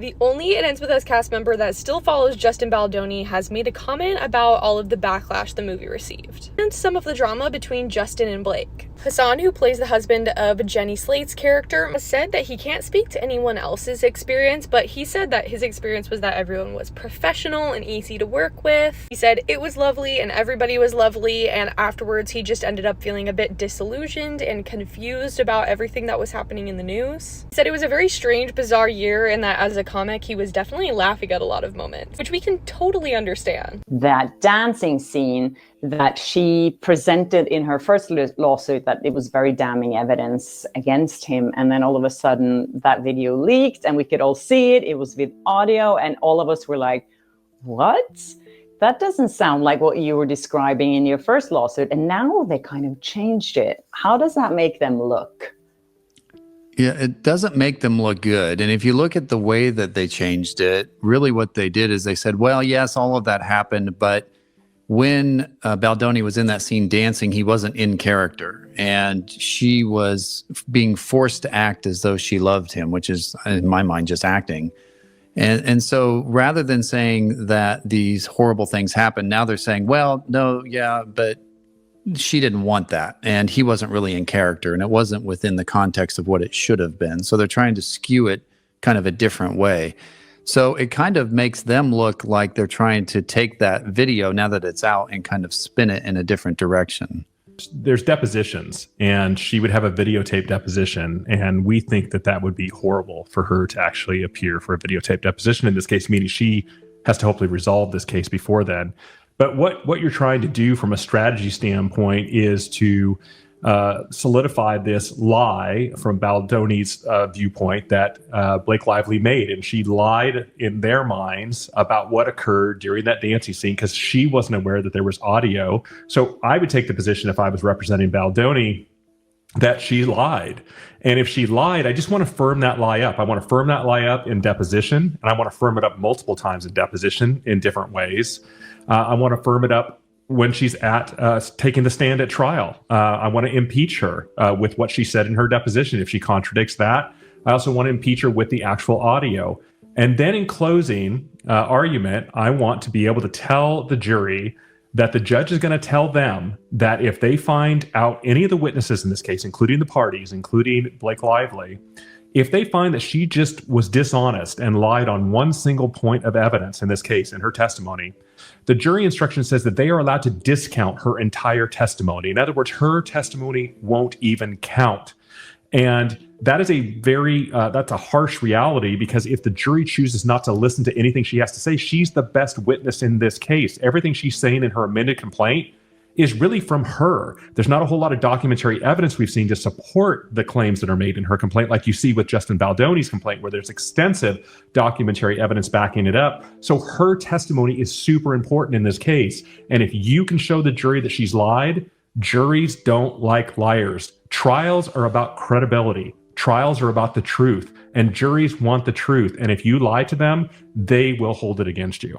The only It Ends With Us cast member that still follows Justin Baldoni has made a comment about all of the backlash the movie received, and some of the drama between Justin and Blake. Hassan, who plays the husband of Jenny Slate's character, said that he can't speak to anyone else's experience, but he said that his experience was that everyone was professional and easy to work with. He said it was lovely and everybody was lovely, and afterwards he just ended up feeling a bit disillusioned and confused about everything that was happening in the news. He said it was a very strange, bizarre year, and that as a comic, he was definitely laughing at a lot of moments, which we can totally understand. That dancing scene that she presented in her first lawsuit, that it was very damning evidence against him. And then all of a sudden that video leaked and we could all see it. It was with audio and all of us were like, what? That doesn't sound like what you were describing in your first lawsuit. And now they kind of changed it. How does that make them look? Yeah, it doesn't make them look good. And if you look at the way that they changed it, really what they did is they said, well, yes, all of that happened, but when Baldoni was in that scene dancing, he wasn't in character. And she was being forced to act as though she loved him, which is, in my mind, just acting. And so rather than saying that these horrible things happened, now they're saying, well, no, yeah, but she didn't want that, and he wasn't really in character, and it wasn't within the context of what it should have been. So they're trying to skew it kind of a different way. So it kind of makes them look like they're trying to take that video, now that it's out, and kind of spin it in a different direction. There's depositions, and she would have a videotape deposition, and we think that that would be horrible for her to actually appear for a videotape deposition in this case, meaning she has to hopefully resolve this case before then. But what you're trying to do from a strategy standpoint is to solidify this lie from Baldoni's viewpoint that Blake Lively made. And she lied in their minds about what occurred during that dancing scene because she wasn't aware that there was audio. So I would take the position, if I was representing Baldoni, that she lied. And if she lied, I just want to firm that lie up. I want to firm that lie up in deposition, and I want to firm it up multiple times in deposition in different ways. I want to firm it up when she's at taking the stand at trial. I want to impeach her with what she said in her deposition. If she contradicts that, I also want to impeach her with the actual audio. And then in closing argument, I want to be able to tell the jury that the judge is going to tell them that if they find out any of the witnesses in this case, including the parties, including Blake Lively, if they find that she just was dishonest and lied on one single point of evidence in this case, in her testimony, the jury instruction says that they are allowed to discount her entire testimony. In other words, her testimony won't even count. And that is that's a harsh reality, because if the jury chooses not to listen to anything she has to say, she's the best witness in this case. Everything she's saying in her amended complaint is really from her. There's not a whole lot of documentary evidence we've seen to support the claims that are made in her complaint, like you see with Justin Baldoni's complaint, where there's extensive documentary evidence backing it up. So her testimony is super important in this case. And if you can show the jury that she's lied, juries don't like liars. Trials are about credibility. Trials are about the truth, and juries want the truth. And if you lie to them, they will hold it against you.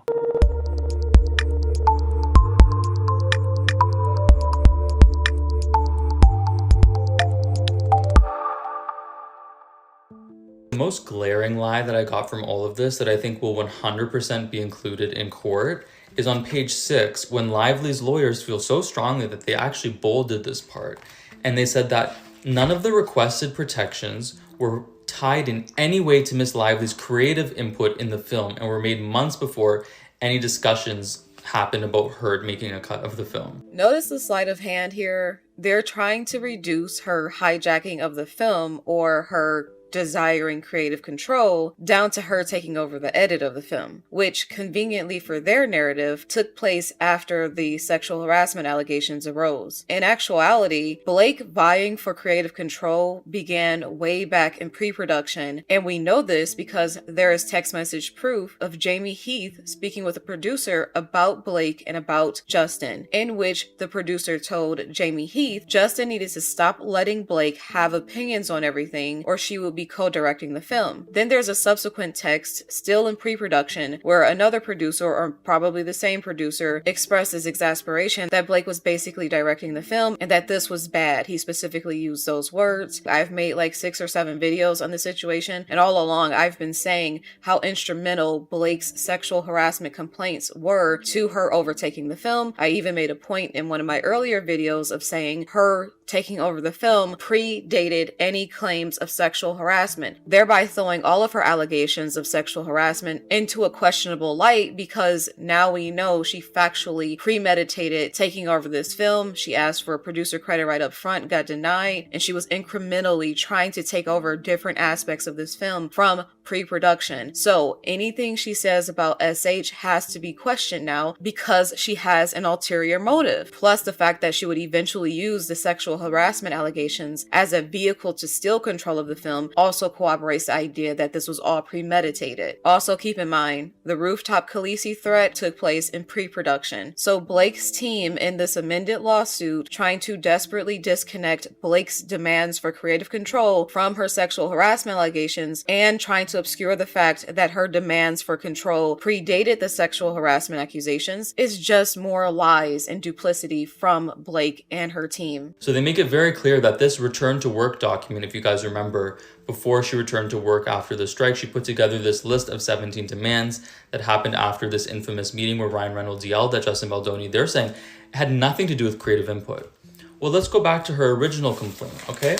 The most glaring lie that I got from all of this that I think will 100% be included in court is on page 6, when Lively's lawyers feel so strongly that they actually bolded this part. And they said that none of the requested protections were tied in any way to Miss Lively's creative input in the film and were made months before any discussions happened about her making a cut of the film. Notice the sleight of hand here. They're trying to reduce her hijacking of the film or her desiring creative control down to her taking over the edit of the film, which conveniently for their narrative took place after the sexual harassment allegations arose. In actuality, Blake vying for creative control began way back in pre-production, and we know this because there is text message proof of Jamie Heath speaking with a producer about Blake and about Justin, in which the producer told Jamie Heath Justin needed to stop letting Blake have opinions on everything or she would be co-directing the film. Then there's a subsequent text, still in pre-production, where another producer, or probably the same producer, expressed his exasperation that Blake was basically directing the film and that this was bad. He specifically used those words. I've made like 6 or 7 videos on the situation, and all along I've been saying how instrumental Blake's sexual harassment complaints were to her overtaking the film. I even made a point in one of my earlier videos of saying her taking over the film predated any claims of sexual harassment, thereby throwing all of her allegations of sexual harassment into a questionable light, because now we know she factually premeditated taking over this film. She asked for producer credit right up front, got denied, and she was incrementally trying to take over different aspects of this film from pre-production. So anything she says about SH has to be questioned now because she has an ulterior motive. Plus the fact that she would eventually use the sexual harassment allegations as a vehicle to steal control of the film also corroborates the idea that this was all premeditated. Also keep in mind, the rooftop Khaleesi threat took place in pre-production. So Blake's team in this amended lawsuit, trying to desperately disconnect Blake's demands for creative control from her sexual harassment allegations and trying to obscure the fact that her demands for control predated the sexual harassment accusations, is just more lies and duplicity from Blake and her team. So they make it very clear that this return to work document, if you guys remember, before she returned to work after the strike, she put together this list of 17 demands that happened after this infamous meeting where Ryan Reynolds yelled at Justin Baldoni. They're saying it had nothing to do with creative input. Well, let's go back to her original complaint, okay?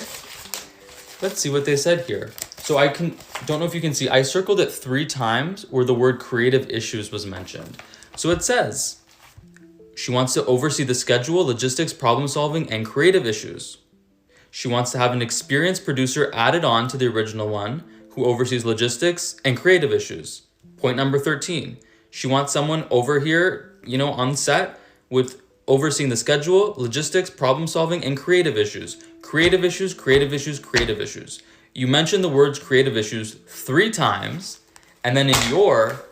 Let's see what they said here. So don't know if you can see, I circled it 3 times where the word creative issues was mentioned. So it says, she wants to oversee the schedule, logistics, problem solving, and creative issues. She wants to have an experienced producer added on to the original one who oversees logistics and creative issues. Point number 13, she wants someone over here, on set with overseeing the schedule, logistics, problem solving, and creative issues. Creative issues, creative issues, creative issues. You mentioned the words creative issues 3 times, and then in your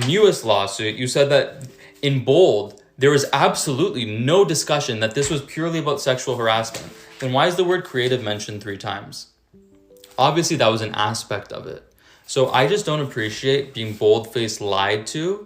newest lawsuit, you said that in bold, there was absolutely no discussion that this was purely about sexual harassment. Then why is the word creative mentioned 3 times? Obviously, that was an aspect of it. So I just don't appreciate being bold-faced lied to.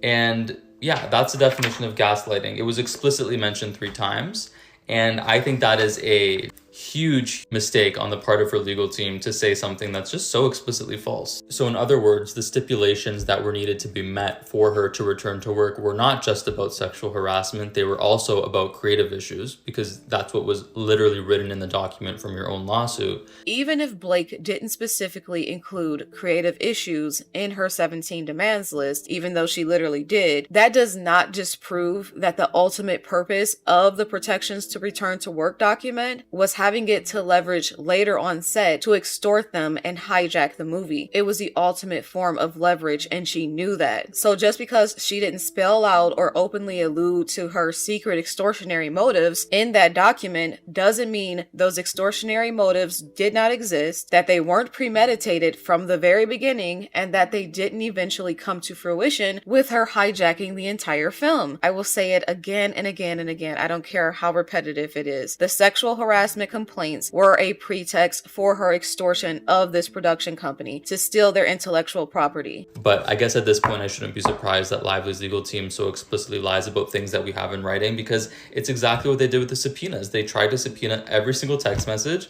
And yeah, that's the definition of gaslighting. It was explicitly mentioned 3 times. And I think that is a huge mistake on the part of her legal team to say something that's just so explicitly false. So in other words, the stipulations that were needed to be met for her to return to work were not just about sexual harassment, they were also about creative issues, because that's what was literally written in the document from your own lawsuit. Even if Blake didn't specifically include creative issues in her 17 demands list, even though she literally did, that does not disprove that the ultimate purpose of the protections to return to work document was having it to leverage later on set to extort them and hijack the movie. It was the ultimate form of leverage, and she knew that. So just because she didn't spell out or openly allude to her secret extortionary motives in that document doesn't mean those extortionary motives did not exist, that they weren't premeditated from the very beginning, and that they didn't eventually come to fruition with her hijacking the entire film. I will say it again and again and again. I don't care how repetitive it is. The sexual harassment complaints were a pretext for her extortion of this production company to steal their intellectual property. But I guess at this point, I shouldn't be surprised that Lively's legal team so explicitly lies about things that we have in writing, because it's exactly what they did with the subpoenas. They tried to subpoena every single text message.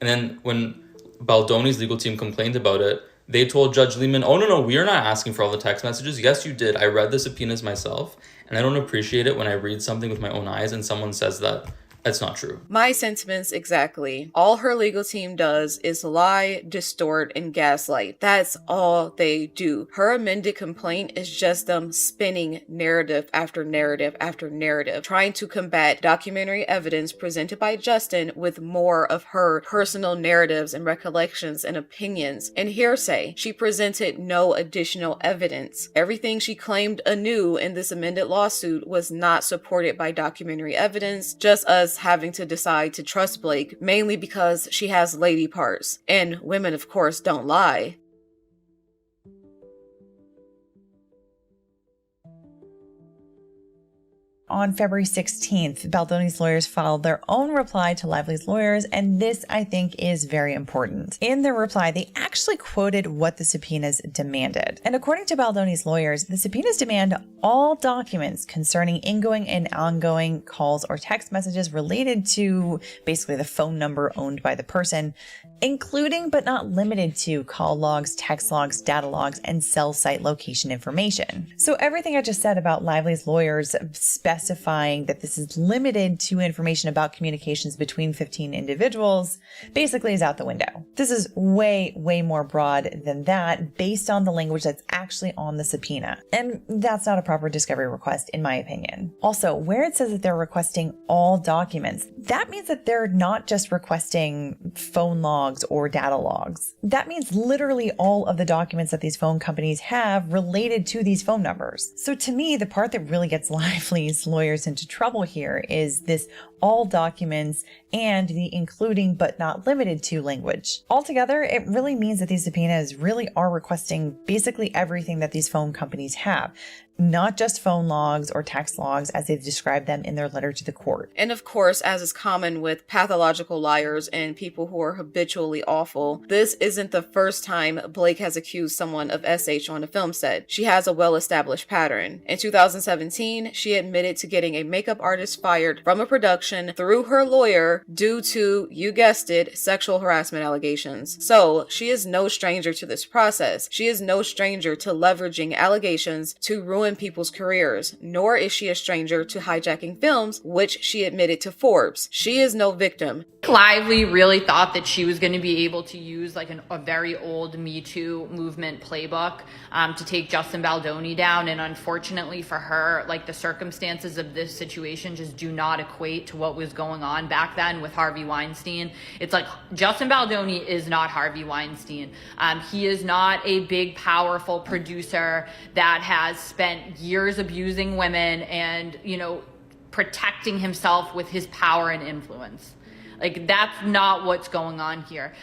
And then when Baldoni's legal team complained about it, they told Judge Lehman, oh, no, we are not asking for all the text messages. Yes, you did. I read the subpoenas myself. And I don't appreciate it when I read something with my own eyes and someone says that that's not true. My sentiments exactly. All her legal team does is lie, distort, and gaslight. That's all they do. Her amended complaint is just them spinning narrative after narrative after narrative, trying to combat documentary evidence presented by Justin with more of her personal narratives and recollections and opinions and hearsay. She presented no additional evidence. Everything she claimed anew in this amended lawsuit was not supported by documentary evidence, just us having to decide to trust Blake, mainly because she has lady parts. And women, of course, don't lie. On February 16th, Baldoni's lawyers filed their own reply to Lively's lawyers, and this, I think, is very important. In their reply, they actually quoted what the subpoenas demanded. And according to Baldoni's lawyers, the subpoenas demand all documents concerning ingoing and ongoing calls or text messages related to basically the phone number owned by the person, including but not limited to call logs, text logs, data logs, and cell site location information. So everything I just said about Lively's lawyers specifying that this is limited to information about communications between 15 individuals basically is out the window. This is way, way more broad than that based on the language that's actually on the subpoena. And that's not a proper discovery request, in my opinion. Also, where it says that they're requesting all documents, that means that they're not just requesting phone logs or data logs. That means literally all of the documents that these phone companies have related to these phone numbers. So to me, the part that really gets Lively's lawyers into trouble here is this all documents and the including but not limited to language. Altogether, it really means that these subpoenas really are requesting basically everything that these phone companies have, not just phone logs or text logs as they've described them in their letter to the court. And of course, as is common with pathological liars and people who are habitually awful, this isn't the first time Blake has accused someone of SH on a film set. She has a well-established pattern. In 2017, she admitted to getting a makeup artist fired from a production through her lawyer due to, you guessed it, sexual harassment allegations. So she is no stranger to this process. She is no stranger to leveraging allegations to ruin people's careers, nor is she a stranger to hijacking films, which she admitted to Forbes. She is no victim. Lively really thought that she was going to be able to use like a very old Me Too movement playbook to take Justin Baldoni down. And unfortunately for her, like the circumstances of this situation just do not equate to what was going on back then with Harvey Weinstein. It's like Justin Baldoni is not Harvey Weinstein. He is not a big, powerful producer that has spent years abusing women and, you know, protecting himself with his power and influence. Like, that's not what's going on here.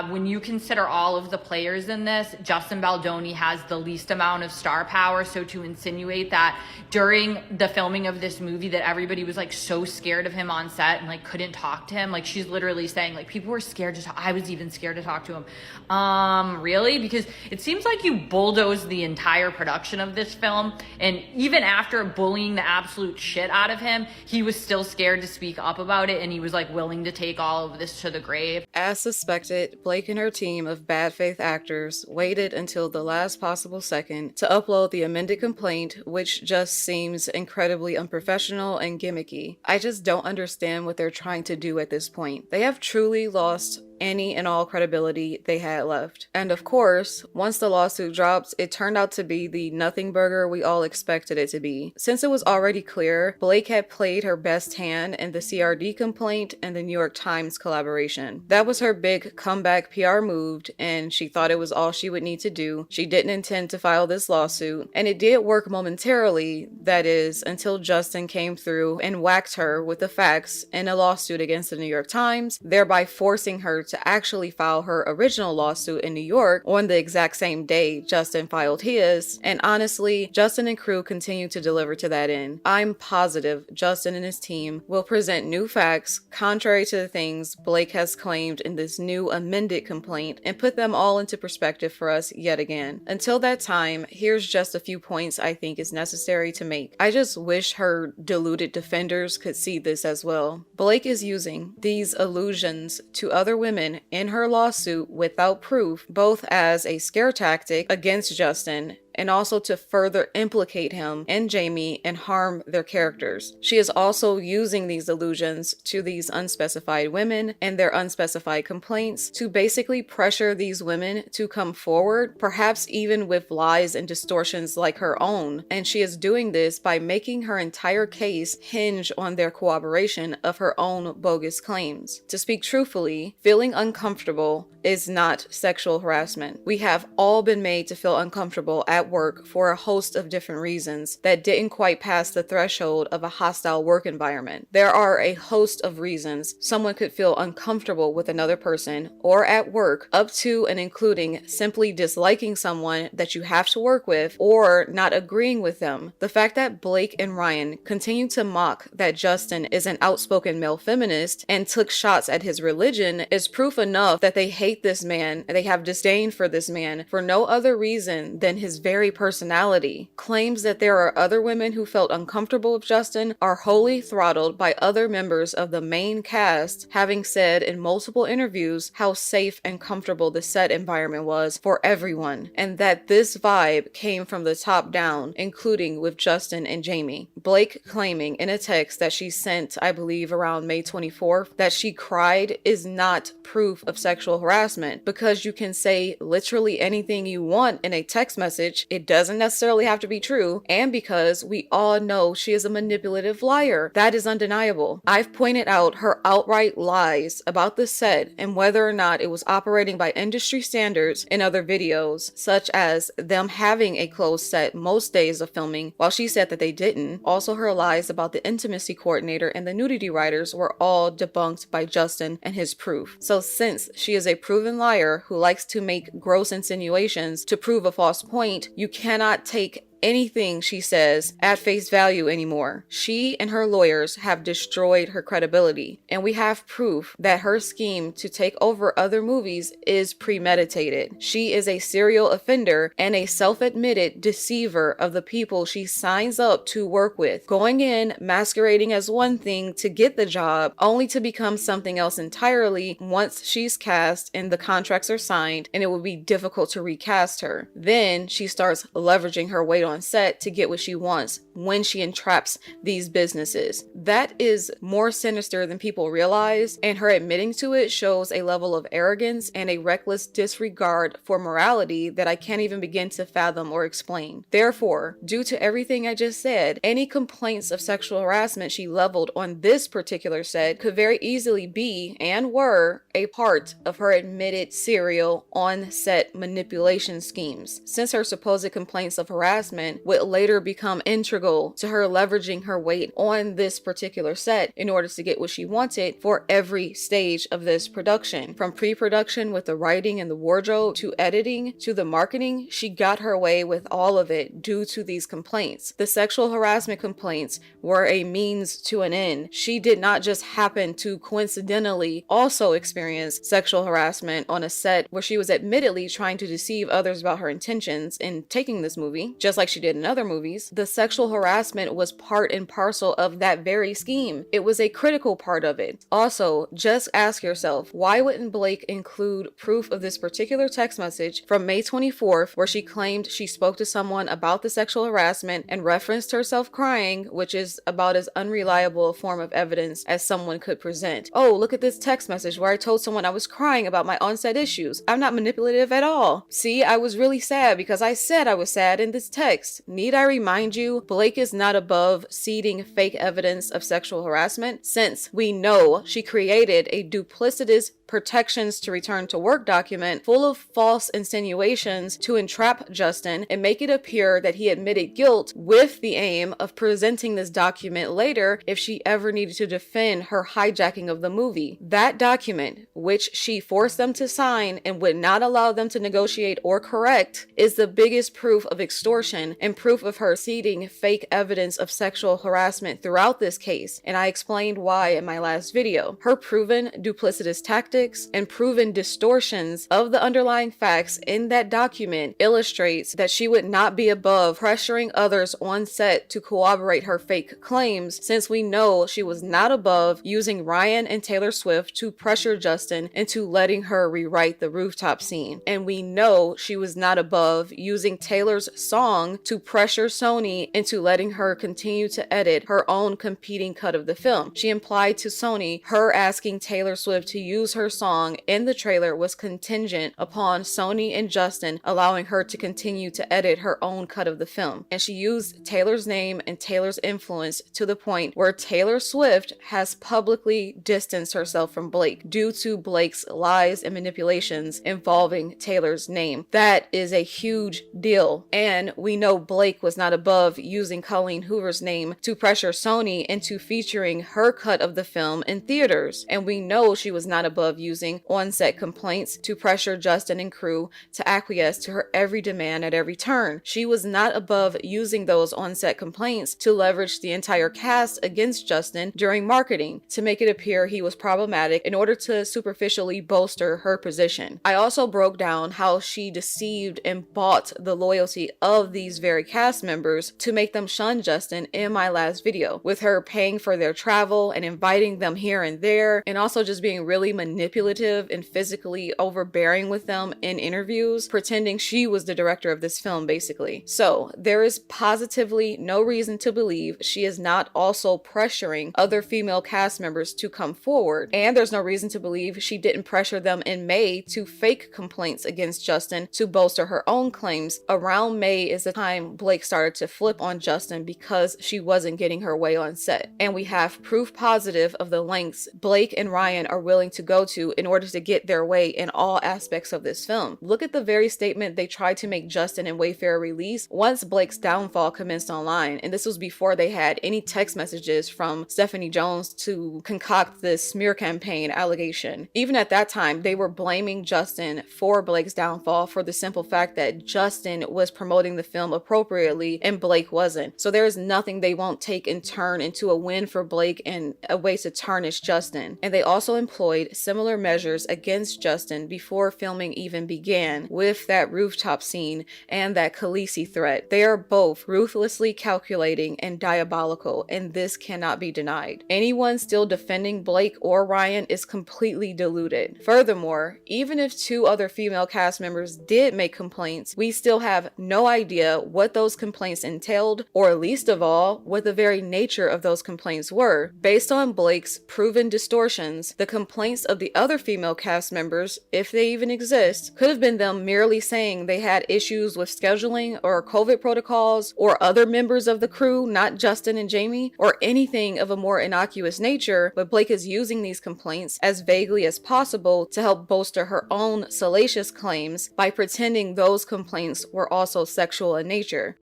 When you consider all of the players in this, Justin Baldoni has the least amount of star power. So to insinuate that during the filming of this movie that everybody was like so scared of him on set and like couldn't talk to him, like she's literally saying like people were scared to talk. I was even scared to talk to him. Really? Because it seems like you bulldozed the entire production of this film. And even after bullying the absolute shit out of him, he was still scared to speak up about it. And he was like willing to take all of this to the grave. As suspected, Blake and her team of bad faith actors waited until the last possible second to upload the amended complaint, which just seems incredibly unprofessional and gimmicky. I just don't understand what they're trying to do at this point. They have truly lost any and all credibility they had left. And of course, once the lawsuit dropped, it turned out to be the nothing burger we all expected it to be. Since it was already clear, Blake had played her best hand in the CRD complaint and the New York Times collaboration. That was her big comeback PR move, and she thought it was all she would need to do. She didn't intend to file this lawsuit, and it did work momentarily, that is, until Justin came through and whacked her with the facts in a lawsuit against the New York Times, thereby forcing her to actually file her original lawsuit in New York on the exact same day Justin filed his. And honestly, Justin and crew continue to deliver to that end. I'm positive Justin and his team will present new facts contrary to the things Blake has claimed in this new amended complaint and put them all into perspective for us yet again. Until that time, here's just a few points I think is necessary to make. I just wish her deluded defenders could see this as well. Blake is using these allusions to other women in her lawsuit without proof, both as a scare tactic against Justin and also to further implicate him and Jamie and harm their characters. She is also using these allusions to these unspecified women and their unspecified complaints to basically pressure these women to come forward, perhaps even with lies and distortions like her own. And she is doing this by making her entire case hinge on their corroboration of her own bogus claims. To speak truthfully, feeling uncomfortable is not sexual harassment. We have all been made to feel uncomfortable at work for a host of different reasons that didn't quite pass the threshold of a hostile work environment. There are a host of reasons someone could feel uncomfortable with another person or at work, up to and including simply disliking someone that you have to work with or not agreeing with them. The fact that Blake and Ryan continue to mock that Justin is an outspoken male feminist and took shots at his religion is proof enough that they hate this man, they have disdain for this man for no other reason than his very personality. Claims that there are other women who felt uncomfortable with Justin are wholly throttled by other members of the main cast having said in multiple interviews how safe and comfortable the set environment was for everyone, and that this vibe came from the top down, including with Justin and Jamie. Blake claiming in a text that she sent, I believe around May 24th, that she cried is not proof of sexual harassment, because you can say literally anything you want in a text message. It doesn't necessarily have to be true, and because we all know she is a manipulative liar. That is undeniable. I've pointed out her outright lies about the set and whether or not it was operating by industry standards in other videos, such as them having a closed set most days of filming, while she said that they didn't. Also, her lies about the intimacy coordinator and the nudity writers were all debunked by Justin and his proof. So since she is a proven liar who likes to make gross insinuations to prove a false point, you cannot take anything she says at face value anymore. She and her lawyers have destroyed her credibility, and we have proof that her scheme to take over other movies is premeditated. She is a serial offender and a self-admitted deceiver of the people she signs up to work with, going in masquerading as one thing to get the job, only to become something else entirely once she's cast and the contracts are signed, and it will be difficult to recast her. Then she starts leveraging her weight on set to get what she wants when she entraps these businesses. That is more sinister than people realize, and her admitting to it shows a level of arrogance and a reckless disregard for morality that I can't even begin to fathom or explain. Therefore, due to everything I just said, any complaints of sexual harassment she leveled on this particular set could very easily be and were a part of her admitted serial on-set manipulation schemes, since her supposed complaints of harassment would later become integral to her leveraging her weight on this particular set in order to get what she wanted for every stage of this production. From pre-production with the writing and the wardrobe to editing to the marketing, she got her way with all of it due to these complaints. The sexual harassment complaints were a means to an end. She did not just happen to coincidentally also experience sexual harassment on a set where she was admittedly trying to deceive others about her intentions in taking this movie, just like she did in other movies. The sexual harassment was part and parcel of that very scheme. It was a critical part of it. Also, just ask yourself, why wouldn't Blake include proof of this particular text message from May 24th where she claimed she spoke to someone about the sexual harassment and referenced herself crying, which is about as unreliable a form of evidence as someone could present. Oh, look at this text message where I told someone I was crying about my on-set issues. I'm not manipulative at all. See, I was really sad because I said I was sad in this text. Need I remind you, Blake is not above seeding fake evidence of sexual harassment, since we know she created a duplicitous protections to return to work document full of false insinuations to entrap Justin and make it appear that he admitted guilt, with the aim of presenting this document later if she ever needed to defend her hijacking of the movie. That document, which she forced them to sign and would not allow them to negotiate or correct, is the biggest proof of extortion and proof of her seeding fake evidence of sexual harassment throughout this case, and I explained why in my last video. Her proven duplicitous tactics and proven distortions of the underlying facts in that document illustrates that she would not be above pressuring others on set to corroborate her fake claims, since we know she was not above using Ryan and Taylor Swift to pressure Justin into letting her rewrite the rooftop scene. And we know she was not above using Taylor's song to pressure Sony into letting her continue to edit her own competing cut of the film. She implied to Sony her asking Taylor Swift to use her her song in the trailer was contingent upon Sony and Justin allowing her to continue to edit her own cut of the film. And she used Taylor's name and Taylor's influence to the point where Taylor Swift has publicly distanced herself from Blake due to Blake's lies and manipulations involving Taylor's name. That is a huge deal. And we know Blake was not above using Colleen Hoover's name to pressure Sony into featuring her cut of the film in theaters. And we know she was not above using on-set complaints to pressure Justin and crew to acquiesce to her every demand at every turn. She was not above using those on-set complaints to leverage the entire cast against Justin during marketing to make it appear he was problematic in order to superficially bolster her position. I also broke down how she deceived and bought the loyalty of these very cast members to make them shun Justin in my last video, with her paying for their travel and inviting them here and there, and also just being really manipulative and physically overbearing with them in interviews, pretending she was the director of this film, basically. So there is positively no reason to believe she is not also pressuring other female cast members to come forward, and there's no reason to believe she didn't pressure them in May to fake complaints against Justin to bolster her own claims. Around May is the time Blake started to flip on Justin because she wasn't getting her way on set. And we have proof positive of the lengths Blake and Ryan are willing to go to in order to get their way in all aspects of this film. Look at the very statement they tried to make Justin and Wayfair release once Blake's downfall commenced online, and this was before they had any text messages from Stephanie Jones to concoct this smear campaign allegation. Even at that time, they were blaming Justin for Blake's downfall for the simple fact that Justin was promoting the film appropriately and Blake wasn't. So there is nothing they won't take and turn into a win for Blake and a way to tarnish Justin. And they also employed similar measures against Justin before filming even began, with that rooftop scene and that Khaleesi threat. They are both ruthlessly calculating and diabolical, and this cannot be denied. Anyone still defending Blake or Ryan is completely deluded. Furthermore, even if two other female cast members did make complaints, we still have no idea what those complaints entailed, or least of all, what the very nature of those complaints were. Based on Blake's proven distortions, the complaints of the other female cast members, if they even exist, could have been them merely saying they had issues with scheduling or COVID protocols, or other members of the crew, not Justin and Jamie, or anything of a more innocuous nature, but Blake is using these complaints as vaguely as possible to help bolster her own salacious claims by pretending those complaints were also sexual in nature.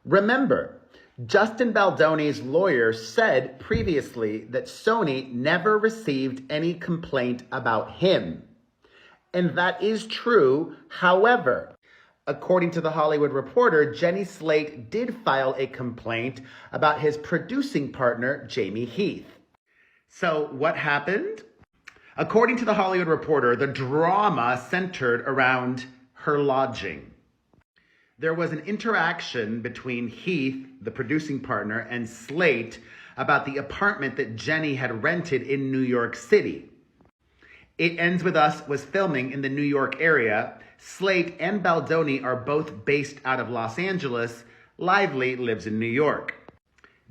Remember, Justin Baldoni's lawyer said previously that Sony never received any complaint about him. And that is true. However, according to The Hollywood Reporter, Jenny Slate did file a complaint about his producing partner, Jamie Heath. So what happened? According to The Hollywood Reporter, the drama centered around her lodging. There was an interaction between Heath, the producing partner, and Slate about the apartment that Jenny had rented in New York City. It Ends With Us was filming in the New York area. Slate and Baldoni are both based out of Los Angeles. Lively lives in New York.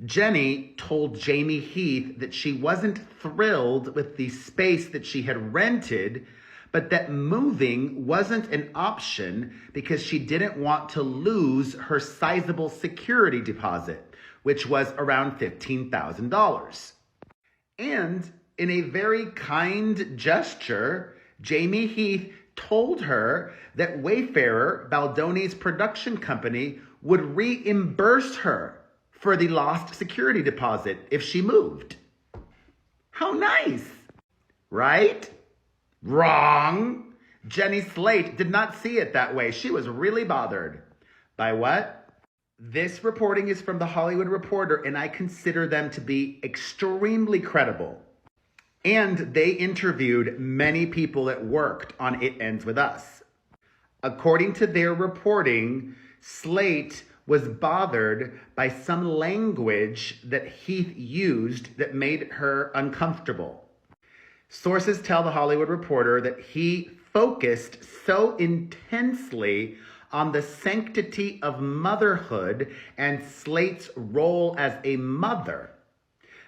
Jenny told Jamie Heath that she wasn't thrilled with the space that she had rented, but that moving wasn't an option because she didn't want to lose her sizable security deposit, which was around $15,000. And in a very kind gesture, Jamie Heath told her that Wayfarer, Baldoni's production company, would reimburse her for the lost security deposit if she moved. How nice, right? Wrong. Jenny Slate did not see it that way. She was really bothered. By what? This reporting is from The Hollywood Reporter, and I consider them to be extremely credible. And they interviewed many people that worked on It Ends With Us. According to their reporting, Slate was bothered by some language that Heath used that made her uncomfortable. Sources tell The Hollywood Reporter that he focused so intensely on the sanctity of motherhood and Slate's role as a mother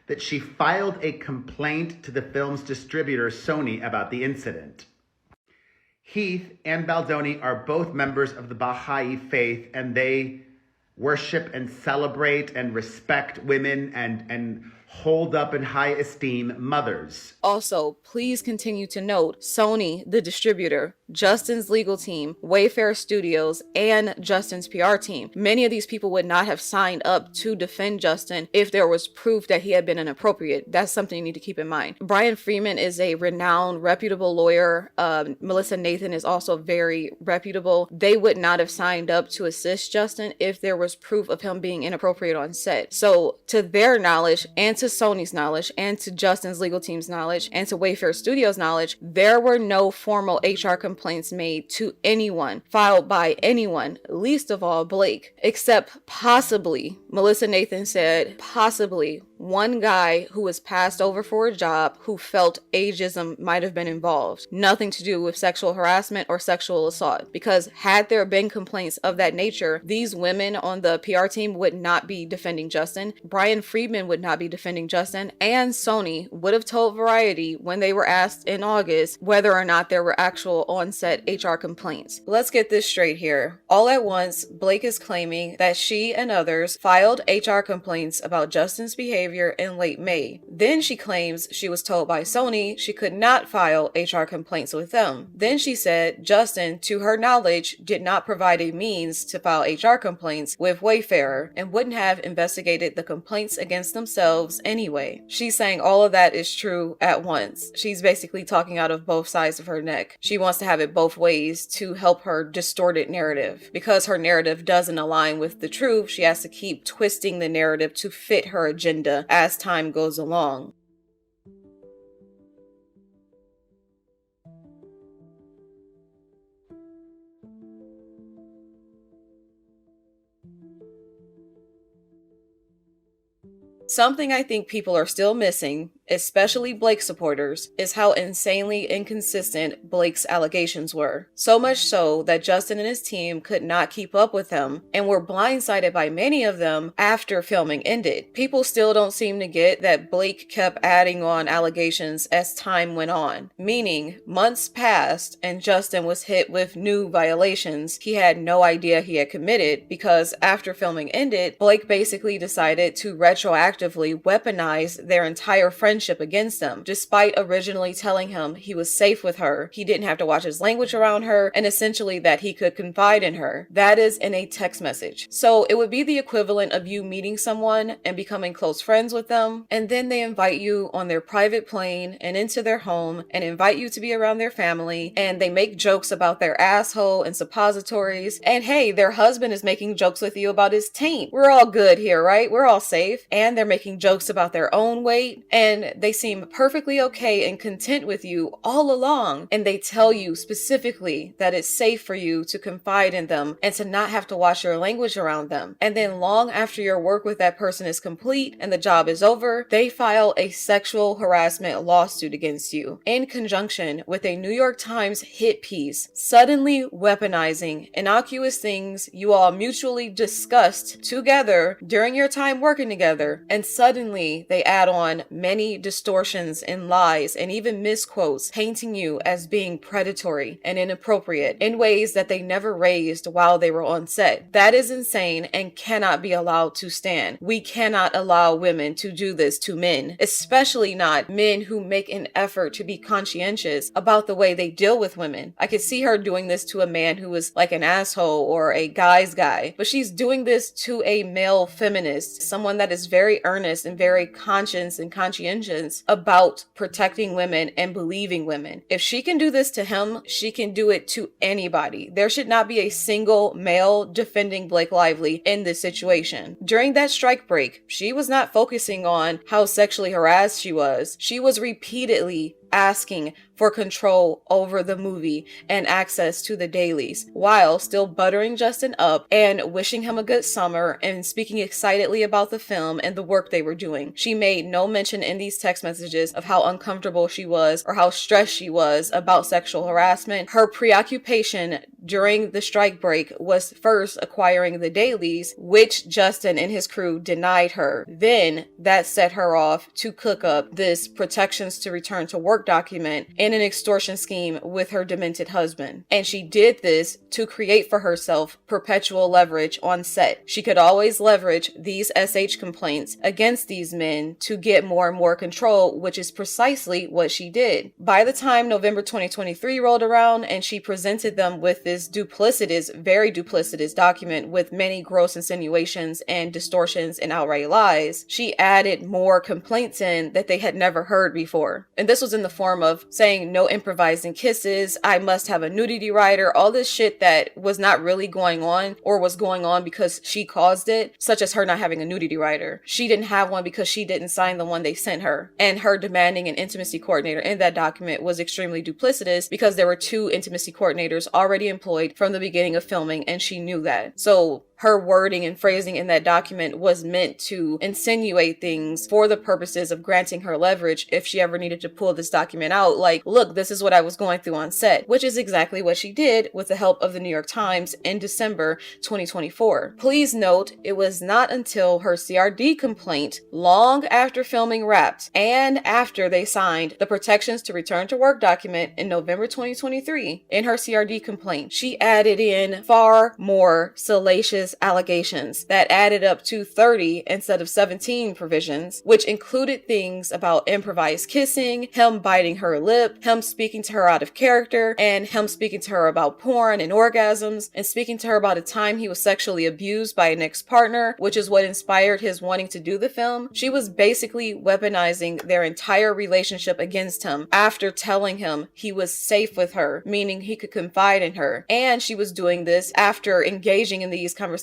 that she filed a complaint to the film's distributor, Sony, about the incident. Heath and Baldoni are both members of the Baha'i faith, and they worship and celebrate and respect women and hold up in high esteem mothers. Also, please continue to note Sony, the distributor, Justin's legal team, Wayfair Studios, and Justin's PR team. Many of these people would not have signed up to defend Justin if there was proof that he had been inappropriate. That's something you need to keep in mind. Brian Freeman is a renowned, reputable lawyer. Melissa Nathan is also very reputable. They would not have signed up to assist Justin if there was proof of him being inappropriate on set. So, to their knowledge, and to Sony's knowledge, and to Justin's legal team's knowledge, and to Wayfair Studios' knowledge, there were no formal HR complaints made to anyone, filed by anyone, least of all Blake, except possibly, Melissa Nathan said, possibly one guy who was passed over for a job who felt ageism might have been involved. Nothing to do with sexual harassment or sexual assault, because had there been complaints of that nature, these women on the PR team would not be defending Justin. Brian Friedman would not be defending Justin, and Sony would have told Variety when they were asked in August whether or not there were actual on-set HR complaints. Let's get this straight here. All at once, Blake is claiming that she and others filed HR complaints about Justin's behavior in late May. Then she claims she was told by Sony she could not file HR complaints with them. Then she said Justin, to her knowledge, did not provide a means to file HR complaints with Wayfarer and wouldn't have investigated the complaints against themselves anyway. She's saying all of that is true at once. She's basically talking out of both sides of her neck. She wants to have it both ways to help her distorted narrative. Because her narrative doesn't align with the truth, she has to keep twisting the narrative to fit her agenda as time goes along. Something I think people are still missing, especially Blake supporters, is how insanely inconsistent Blake's allegations were. So much so that Justin and his team could not keep up with them and were blindsided by many of them after filming ended. People still don't seem to get that Blake kept adding on allegations as time went on, meaning months passed and Justin was hit with new violations he had no idea he had committed, because after filming ended, Blake basically decided to retroactively weaponize their entire friendship against him, despite originally telling him he was safe with her, he didn't have to watch his language around her, and essentially that he could confide in her. That is in a text message. So it would be the equivalent of you meeting someone and becoming close friends with them, and then they invite you on their private plane and into their home and invite you to be around their family, and they make jokes about their asshole and suppositories, and hey, their husband is making jokes with you about his taint. We're all good here, right? We're all safe. And they're making jokes about their own weight, and they seem perfectly okay and content with you all along, and they tell you specifically that it's safe for you to confide in them and to not have to watch your language around them. And then long after your work with that person is complete and the job is over, they file a sexual harassment lawsuit against you in conjunction with a New York Times hit piece, suddenly weaponizing innocuous things you all mutually discussed together during your time working together. And suddenly they add on many distortions and lies and even misquotes, painting you as being predatory and inappropriate in ways that they never raised while they were on set. That is insane and cannot be allowed to stand. We cannot allow women to do this to men, especially not men who make an effort to be conscientious about the way they deal with women. I could see her doing this to a man who was like an asshole or a guy's guy, but she's doing this to a male feminist, someone that is very earnest and very conscious and conscientious about protecting women and believing women. If she can do this to him, she can do it to anybody. There should not be a single male defending Blake Lively in this situation. During that strike break, she was not focusing on how sexually harassed she was. She was repeatedly asking for control over the movie and access to the dailies, while still buttering Justin up and wishing him a good summer and speaking excitedly about the film and the work they were doing. She made no mention in these text messages of how uncomfortable she was or how stressed she was about sexual harassment. Her preoccupation during the strike break was first acquiring the dailies, which Justin and his crew denied her. Then that set her off to cook up this protections to return to work document in an extortion scheme with her demented husband. And she did this to create for herself perpetual leverage on set. She could always leverage these SH complaints against these men to get more and more control, which is precisely what she did. By the time November 2023 rolled around and she presented them with this very duplicitous document with many gross insinuations and distortions and outright lies, she added more complaints in that they had never heard before. And this was in the form of saying no improvising kisses, I must have a nudity rider, all this shit that was not really going on or was going on because she caused it, such as her not having a nudity rider. She didn't have one because she didn't sign the one they sent her. And her demanding an intimacy coordinator in that document was extremely duplicitous because there were 2 intimacy coordinators already employed from the beginning of filming, and she knew that. So her wording and phrasing in that document was meant to insinuate things for the purposes of granting her leverage if she ever needed to pull this document out, like, look, this is what I was going through on set, which is exactly what she did with the help of the New York Times in December 2024. Please note, it was not until her CRD complaint, long after filming wrapped and after they signed the protections to return to work document in November 2023, in her CRD complaint, she added in far more salacious allegations that added up to 30 instead of 17 provisions, which included things about improvised kissing, him biting her lip, him speaking to her out of character, and him speaking to her about porn and orgasms, and speaking to her about a time he was sexually abused by an ex-partner, which is what inspired his wanting to do the film. She was basically weaponizing their entire relationship against him after telling him he was safe with her, meaning he could confide in her. And she was doing this after engaging in these conversations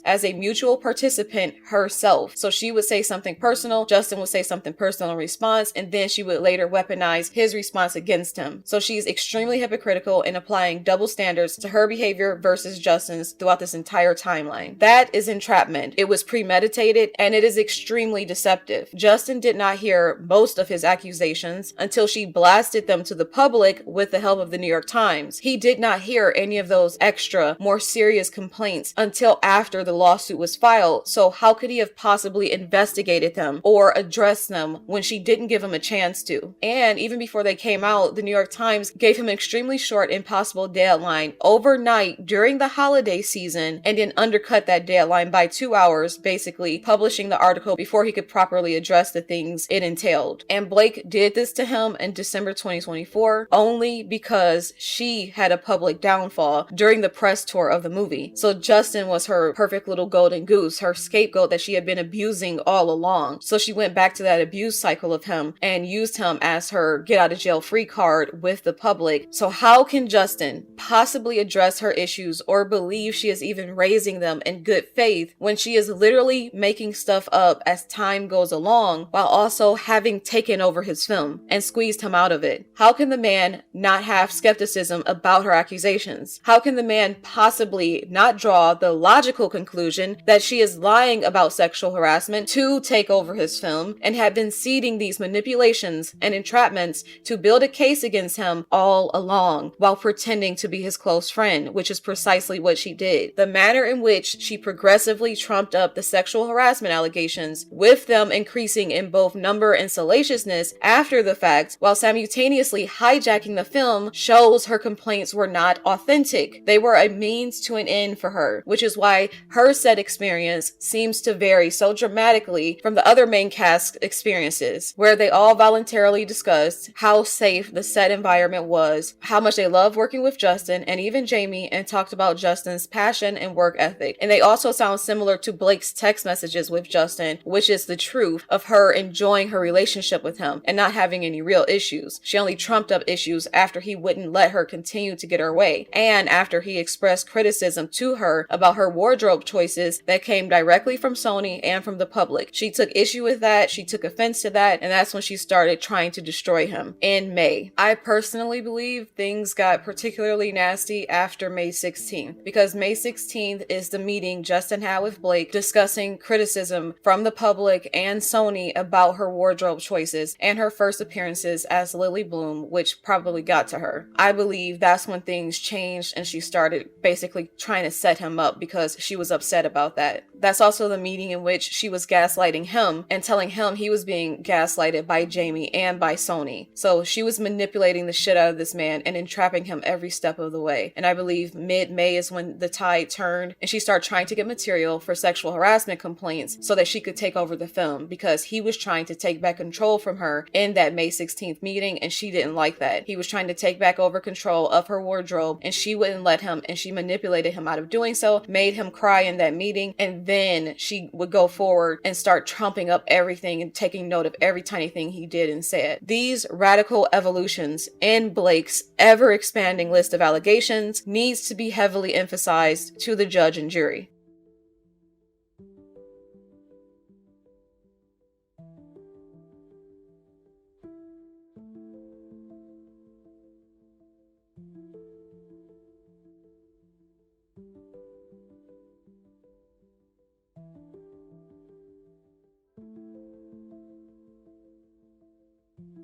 as a mutual participant herself. So she would say something personal, Justin would say something personal in response, and then she would later weaponize his response against him. So she's extremely hypocritical in applying double standards to her behavior versus Justin's throughout this entire timeline. That is entrapment. It was premeditated and it is extremely deceptive. Justin did not hear most of his accusations until she blasted them to the public with the help of the New York Times. He did not hear any of those extra, more serious complaints until after the lawsuit was filed. So how could he have possibly investigated them or addressed them when she didn't give him a chance to? And even before they came out, the New York Times gave him an extremely short, impossible deadline overnight during the holiday season, and then undercut that deadline by 2 hours, basically publishing the article before he could properly address the things it entailed. And Blake did this to him in December 2024 only because she had a public downfall during the press tour of the movie. So Justin was her perfect little golden goose, her scapegoat that she had been abusing all along. So she went back to that abuse cycle of him and used him as her get out of jail free card with the public. So how can Justin possibly address her issues or believe she is even raising them in good faith when she is literally making stuff up as time goes along while also having taken over his film and squeezed him out of it? How can the man not have skepticism about her accusations? How can the man possibly not draw the logical conclusion that she is lying about sexual harassment to take over his film and had been seeding these manipulations and entrapments to build a case against him all along while pretending to be his close friend, which is precisely what she did. The manner in which she progressively trumped up the sexual harassment allegations, with them increasing in both number and salaciousness after the fact, while simultaneously hijacking the film, shows her complaints were not authentic. They were a means to an end for her, which is why her set experience seems to vary so dramatically from the other main cast experiences, where they all voluntarily discussed how safe the set environment was, how much they loved working with Justin and even Jamie, and talked about Justin's passion and work ethic. And they also sound similar to Blake's text messages with Justin, which is the truth of her enjoying her relationship with him and not having any real issues. She only trumped up issues after he wouldn't let her continue to get her way, and after he expressed criticism to her about her wardrobe choices that came directly from Sony and from the public. She took issue with that, she took offense to that, and that's when she started trying to destroy him in May. I personally believe things got particularly nasty after May 16th, because May 16th is the meeting Justin had with Blake discussing criticism from the public and Sony about her wardrobe choices and her first appearances as Lily Bloom, which probably got to her. I believe that's when things changed and she started basically trying to set him up because she was upset about that. That's also the meeting in which she was gaslighting him and telling him he was being gaslighted by Jamie and by Sony. So she was manipulating the shit out of this man and entrapping him every step of the way. And I believe mid-May is when the tide turned and she started trying to get material for sexual harassment complaints so that she could take over the film, because he was trying to take back control from her in that May 16th meeting and she didn't like that. He was trying to take back over control of her wardrobe and she wouldn't let him, and she manipulated him out of doing so, made him cry in that meeting, and then she would go forward and start trumping up everything and taking note of every tiny thing he did and said. These radical evolutions in Blake's ever-expanding list of allegations needs to be heavily emphasized to the judge and jury.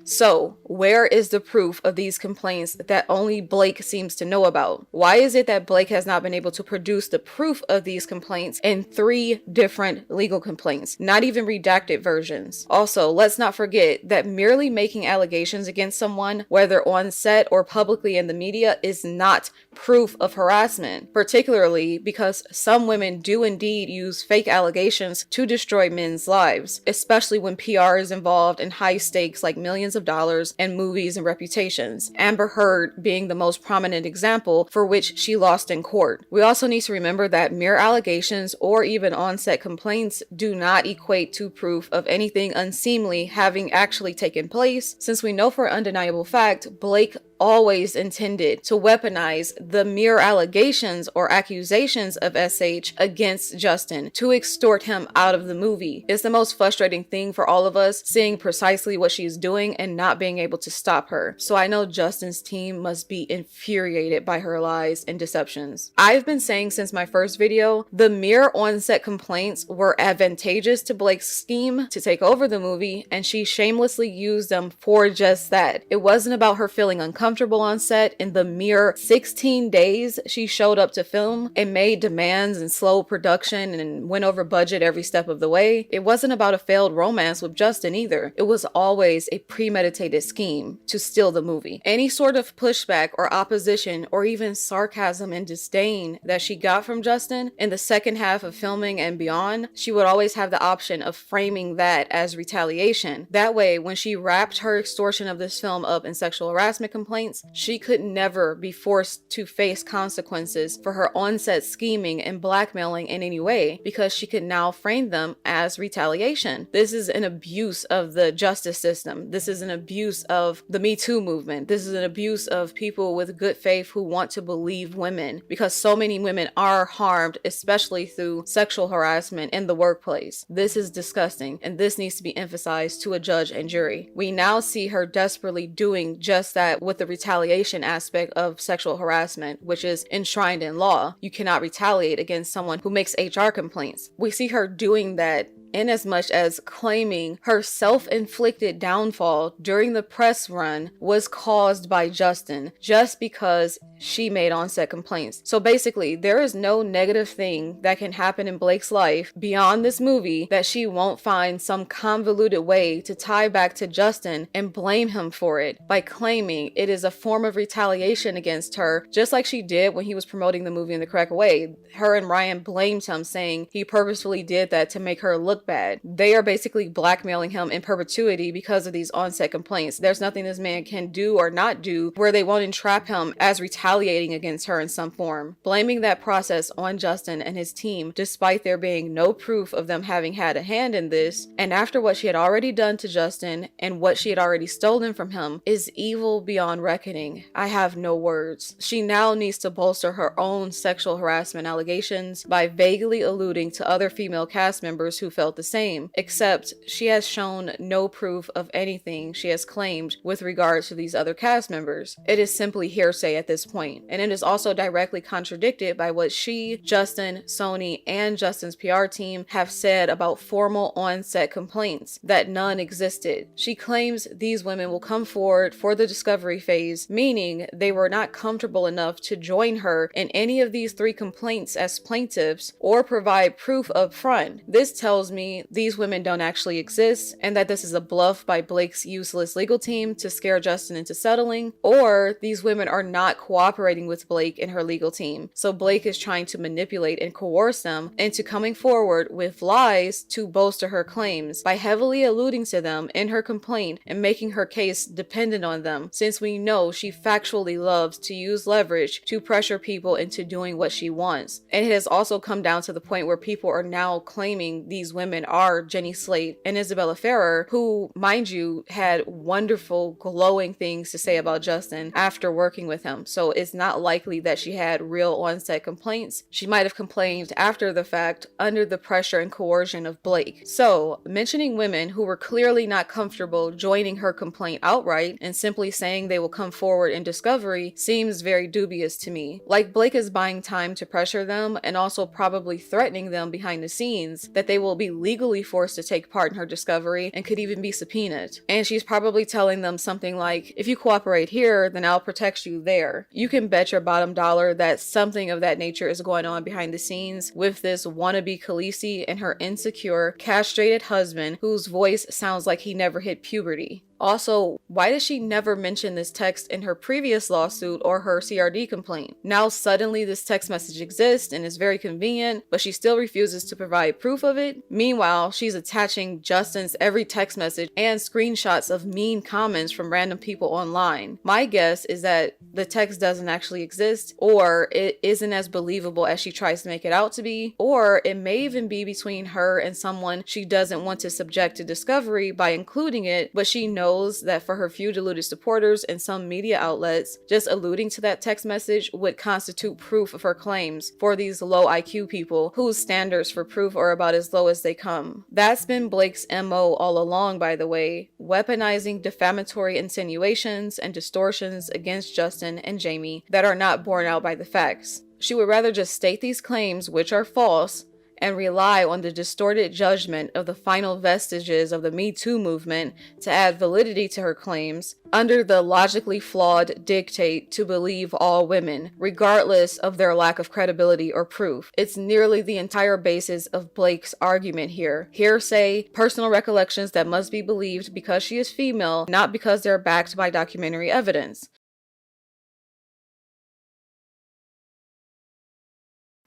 So, where is the proof of these complaints that only Blake seems to know about? Why is it that Blake has not been able to produce the proof of these complaints in 3 different legal complaints, not even redacted versions? Also, let's not forget that merely making allegations against someone, whether on set or publicly in the media, is not proof of harassment, particularly because some women do indeed use fake allegations to destroy men's lives, especially when PR is involved in high stakes like millions of dollars and movies and reputations. Amber Heard being the most prominent example, for which she lost in court. We also need to remember that mere allegations or even on-set complaints do not equate to proof of anything unseemly having actually taken place, since we know for an undeniable fact Blake always intended to weaponize the mere allegations or accusations of SH against Justin to extort him out of the movie. It's the most frustrating thing for all of us, seeing precisely what she's doing and not being able to stop her. So I know Justin's team must be infuriated by her lies and deceptions. I've been saying since my first video, the mere on-set complaints were advantageous to Blake's scheme to take over the movie, and she shamelessly used them for just that. It wasn't about her feeling uncomfortable on set. In the mere 16 days she showed up to film and made demands and slowed production and went over budget every step of the way. It wasn't about a failed romance with Justin either. It was always a premeditated scheme to steal the movie. Any sort of pushback or opposition or even sarcasm and disdain that she got from Justin in the second half of filming and beyond, she would always have the option of framing that as retaliation. That way, when she wrapped her extortion of this film up in sexual harassment complaints, she could never be forced to face consequences for her on-set scheming and blackmailing in any way, because she could now frame them as retaliation. This is an abuse of the justice system. This is an abuse of the Me Too movement. This is an abuse of people with good faith who want to believe women, because so many women are harmed, especially through sexual harassment in the workplace. This is disgusting, and this needs to be emphasized to a judge and jury. We now see her desperately doing just that with the retaliation aspect of sexual harassment, which is enshrined in law. You cannot retaliate against someone who makes HR complaints. We see her doing that in as much as claiming her self-inflicted downfall during the press run was caused by Justin just because she made on-set complaints. So basically, there is no negative thing that can happen in Blake's life beyond this movie that she won't find some convoluted way to tie back to Justin and blame him for it by claiming it is a form of retaliation against her, just like she did when he was promoting the movie in the correct way. Her and Ryan blamed him, saying he purposefully did that to make her look look bad. They are basically blackmailing him in perpetuity because of these on-set complaints. There's nothing this man can do or not do where they won't entrap him as retaliating against her in some form. Blaming that process on Justin and his team, despite there being no proof of them having had a hand in this, and after what she had already done to Justin and what she had already stolen from him, is evil beyond reckoning. I have no words. She now needs to bolster her own sexual harassment allegations by vaguely alluding to other female cast members who felt the same, except she has shown no proof of anything she has claimed with regards to these other cast members. It is simply hearsay at this point, and it is also directly contradicted by what she, Justin, Sony, and Justin's PR team have said about formal on-set complaints, that none existed. She claims these women will come forward for the discovery phase, meaning they were not comfortable enough to join her in any of these 3 complaints as plaintiffs or provide proof up front. This tells me these women don't actually exist and that this is a bluff by Blake's useless legal team to scare Justin into settling, or these women are not cooperating with Blake and her legal team, so Blake is trying to manipulate and coerce them into coming forward with lies to bolster her claims by heavily alluding to them in her complaint and making her case dependent on them, since we know she factually loves to use leverage to pressure people into doing what she wants. And it has also come down to the point where people are now claiming these women are Jenny Slate and Isabella Ferrer, who, mind you, had wonderful, glowing things to say about Justin after working with him. So it's not likely that she had real on-set complaints. She might have complained after the fact under the pressure and coercion of Blake. So mentioning women who were clearly not comfortable joining her complaint outright and simply saying they will come forward in discovery seems very dubious to me. Like Blake is buying time to pressure them and also probably threatening them behind the scenes that they will be legally forced to take part in her discovery and could even be subpoenaed. And she's probably telling them something like, if you cooperate here, then I'll protect you there. You can bet your bottom dollar that something of that nature is going on behind the scenes with this wannabe Khaleesi and her insecure, castrated husband whose voice sounds like he never hit puberty. Also, why does she never mention this text in her previous lawsuit or her CRD complaint? Now suddenly this text message exists and is very convenient, but she still refuses to provide proof of it. Meanwhile, she's attaching Justin's every text message and screenshots of mean comments from random people online. My guess is that the text doesn't actually exist, or it isn't as believable as she tries to make it out to be, or it may even be between her and someone she doesn't want to subject to discovery by including it, but she knows that for her few deluded supporters and some media outlets, just alluding to that text message would constitute proof of her claims for these low IQ people whose standards for proof are about as low as they come. That's been Blake's MO all along, by the way, weaponizing defamatory insinuations and distortions against Justin and Jamie that are not borne out by the facts. She would rather just state these claims, which are false, and rely on the distorted judgment of the final vestiges of the Me Too movement to add validity to her claims, under the logically flawed dictate to believe all women, regardless of their lack of credibility or proof. It's nearly the entire basis of Blake's argument here. Hearsay, personal recollections that must be believed because she is female, not because they're backed by documentary evidence.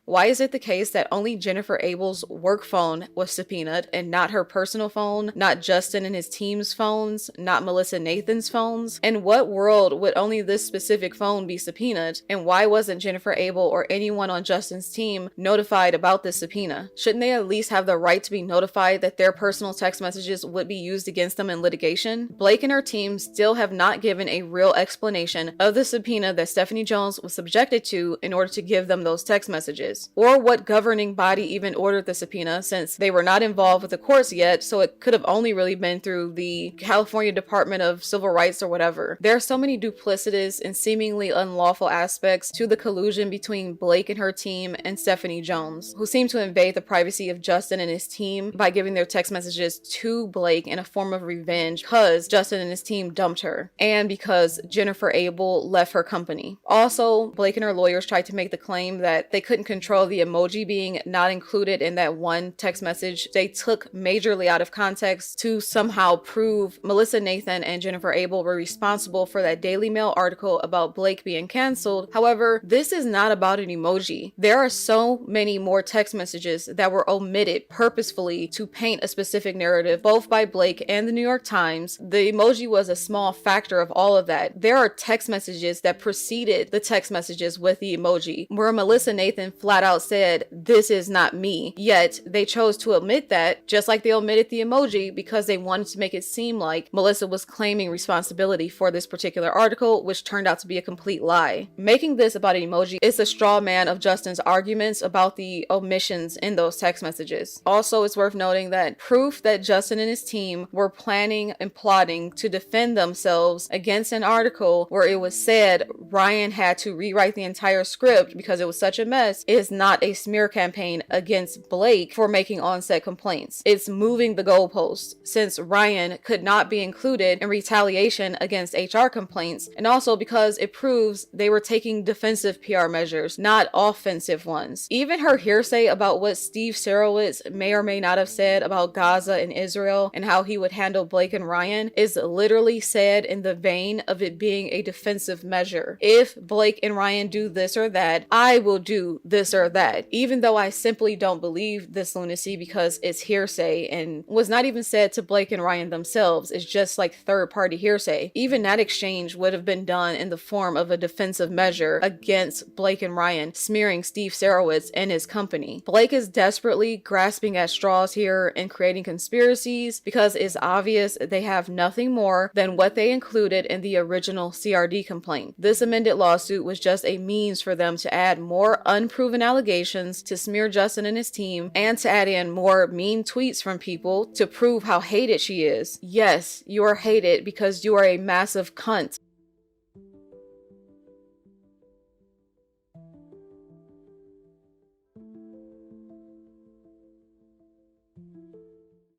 Why is it the case that only Jennifer Abel's work phone was subpoenaed and not her personal phone, not Justin and his team's phones, not Melissa Nathan's phones? In what world would only this specific phone be subpoenaed? And why wasn't Jennifer Abel or anyone on Justin's team notified about this subpoena? Shouldn't they at least have the right to be notified that their personal text messages would be used against them in litigation? Blake and her team still have not given a real explanation of the subpoena that Stephanie Jones was subjected to in order to give them those text messages, or what governing body even ordered the subpoena, since they were not involved with the courts yet, so it could have only really been through the California Department of Civil Rights or whatever. There are so many duplicitous and seemingly unlawful aspects to the collusion between Blake and her team and Stephanie Jones, who seem to invade the privacy of Justin and his team by giving their text messages to Blake in a form of revenge because Justin and his team dumped her, and because Jennifer Abel left her company. Also, Blake and her lawyers tried to make the claim that they couldn't control control, the emoji being not included in that one text message, they took majorly out of context to somehow prove Melissa Nathan and Jennifer Abel were responsible for that Daily Mail article about Blake being canceled. However, this is not about an emoji. There are so many more text messages that were omitted purposefully to paint a specific narrative, both by Blake and the New York Times. The emoji was a small factor of all of that. There are text messages that preceded the text messages with the emoji, where Melissa Nathan flat out said, "This is not me." Yet they chose to omit that, just like they omitted the emoji, because they wanted to make it seem like Melissa was claiming responsibility for this particular article, which turned out to be a complete lie. Making this about an emoji is a straw man of Justin's arguments about the omissions in those text messages. Also, it's worth noting that proof that Justin and his team were planning and plotting to defend themselves against an article where it was said Ryan had to rewrite the entire script because it was such a mess is not a smear campaign against Blake for making on-set complaints. It's moving the goalposts, since Ryan could not be included in retaliation against HR complaints, and also because it proves they were taking defensive PR measures, not offensive ones. Even her hearsay about what Steve Sarowitz may or may not have said about Gaza and Israel and how he would handle Blake and Ryan is literally said in the vein of it being a defensive measure. If Blake and Ryan do this or that, I will do this or that, even though I simply don't believe this lunacy because it's hearsay and was not even said to Blake and Ryan themselves. It's just like third-party hearsay. Even that exchange would have been done in the form of a defensive measure against Blake and Ryan smearing Steve Sarowitz and his company. Blake is desperately grasping at straws here and creating conspiracies because it's obvious they have nothing more than what they included in the original CRD complaint. This amended lawsuit was just a means for them to add more unproven allegations to smear Justin and his team and to add in more mean tweets from people to prove how hated she is. Yes, you are hated because you are a massive cunt.